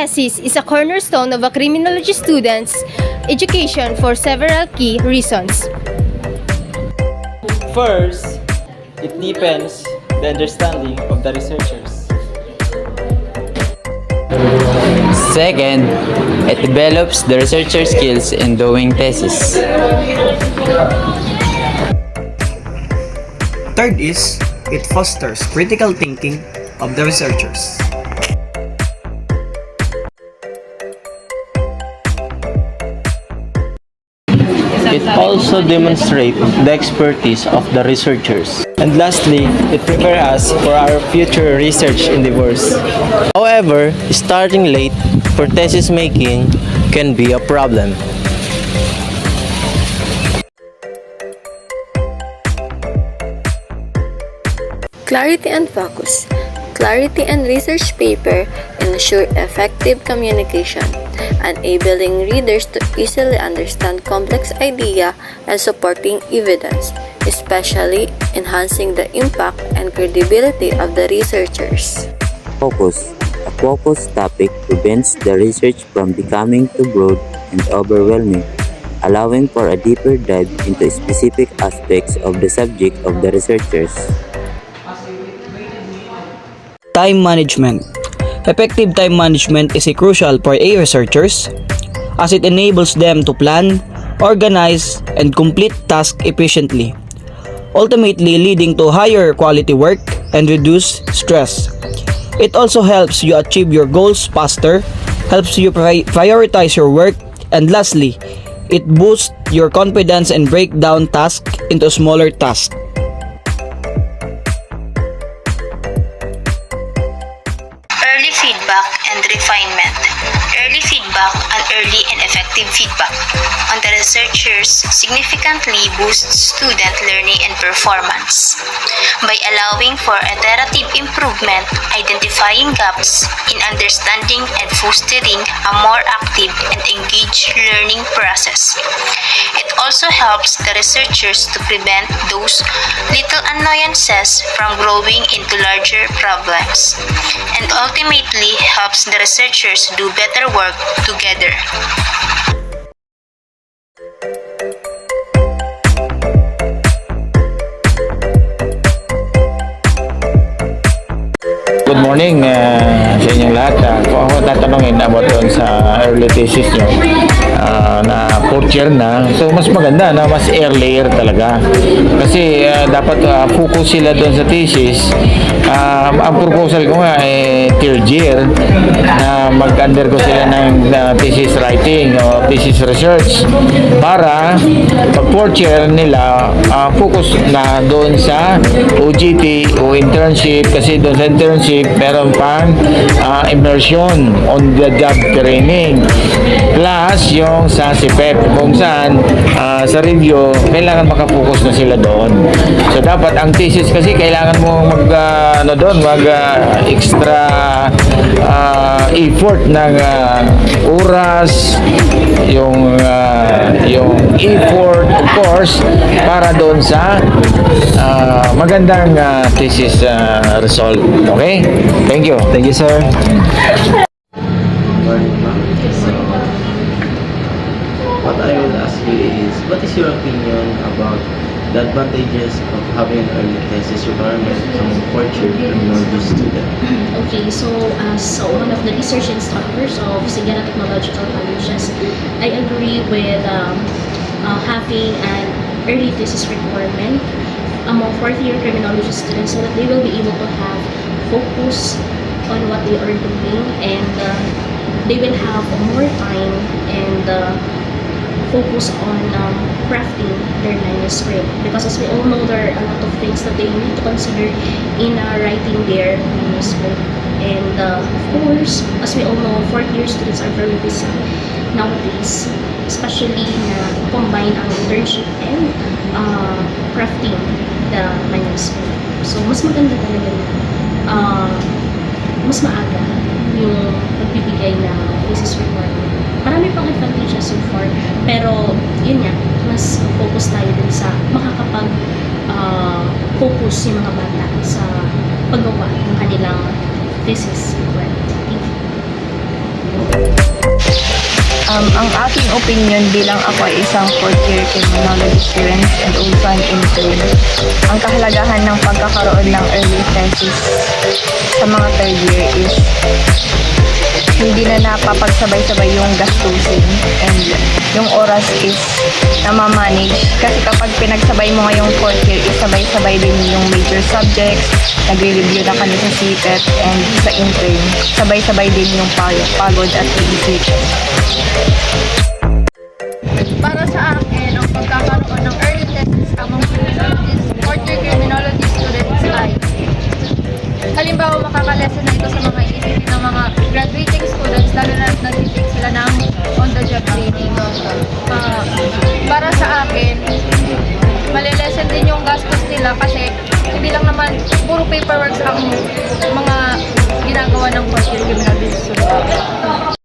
thesis is a cornerstone of a criminology student's education for several key reasons. First, it deepens the understanding of the researchers. Second, it develops the researcher skills in doing thesis. Third is, it fosters critical thinking of the researchers. It also demonstrates the expertise of the researchers. And lastly, it prepares us for our future research endeavors. However, starting late for thesis making can be a problem. Clarity and focus. Clarity and research paper ensure effective communication, enabling readers to easily understand complex idea and supporting evidence, especially enhancing the impact and credibility of the researchers. Focus. A focused topic prevents the research from becoming too broad and overwhelming, allowing for a deeper dive into specific aspects of the subject of the researchers. Time management. Effective time management is crucial for researchers as it enables them to plan, organize, and complete tasks efficiently, ultimately leading to higher quality work and reduced stress. It also helps you achieve your goals faster, helps you prioritize your work, and lastly, it boosts your confidence and break down tasks into smaller tasks. Early feedback and refinement. Early feedback and early and effective feedback on the researchers significantly boosts student learning and performance by allowing for iterative improvement, identifying gaps in understanding and fostering a more active and engaged learning process. It also helps the researchers to prevent those little annoyances from growing into larger problems, and ultimately helps the researchers do better work together. Good morning sa inyong lahat. Kung ako tatanungin about doon sa early thesis nyo na fourth year na, so mas maganda na mas earlier talaga. Kasi dapat focus sila doon sa thesis. Ang proposal ko nga third year na mag-undergo sila ng thesis writing o thesis research para pag fourth year nila focus na doon sa OJT o internship, kasi doon sa internship meron pang immersion on the job training plus yung sa CPEP kung saan sa review kailangan makafocus na sila doon. So dapat ang thesis kasi kailangan mo mag extra effort ng oras, yung effort of course para doon sa magandang thesis result. Okay? Thank you. Thank you, sir. What I will ask you is, what is your opinion about the advantages of having an early thesis requirement among fourth-year criminology student? Okay, so as one of the research instructors of Sigara Technological Colleges, I agree with having an early thesis requirement among fourth-year criminology students so that they will be able to have focus on what they are doing, and they will have more time and focus on crafting their manuscript, because as we all know, there are a lot of things that they need to consider in writing their manuscript. And of course, as we all know, fourth year students are very busy nowadays, especially na combine ang internship and crafting the manuscript. So mas maganda talaga na mas maaga yung pagbibigay ng thesis requirement. Marami pang advantages so far, pero yun nga, mas focus tayo dun sa makakapag focus yung mga bata sa paggawa ng kanilang thesis requirement. Thank you. Ang aking opinion bilang ako ay isang fourth year criminology student and also an intern, ang kahalagahan ng pagkakaroon ng early thesis sa mga third year is hindi na napapagsabay-sabay yung gastusin and yung oras is namamanage. Kasi kapag pinagsabay mo ngayong fourth year, is sabay-sabay din yung major subjects, nagre-review na kami sa CPET and sa intern. Sabay-sabay din yung pagod at isip. Para sa akin, ang pagkakaroon ng early thesis among fourth year criminology students ay halimbawa makakalesa na ito sa mga isipin ng mga graduating students, lalo na nag-take sila ng on-the-job training. Para sa akin, malilesen din yung gastos nila kasi hindi lang naman puro paperwork ang mga ginagawa ng fourth year criminology students.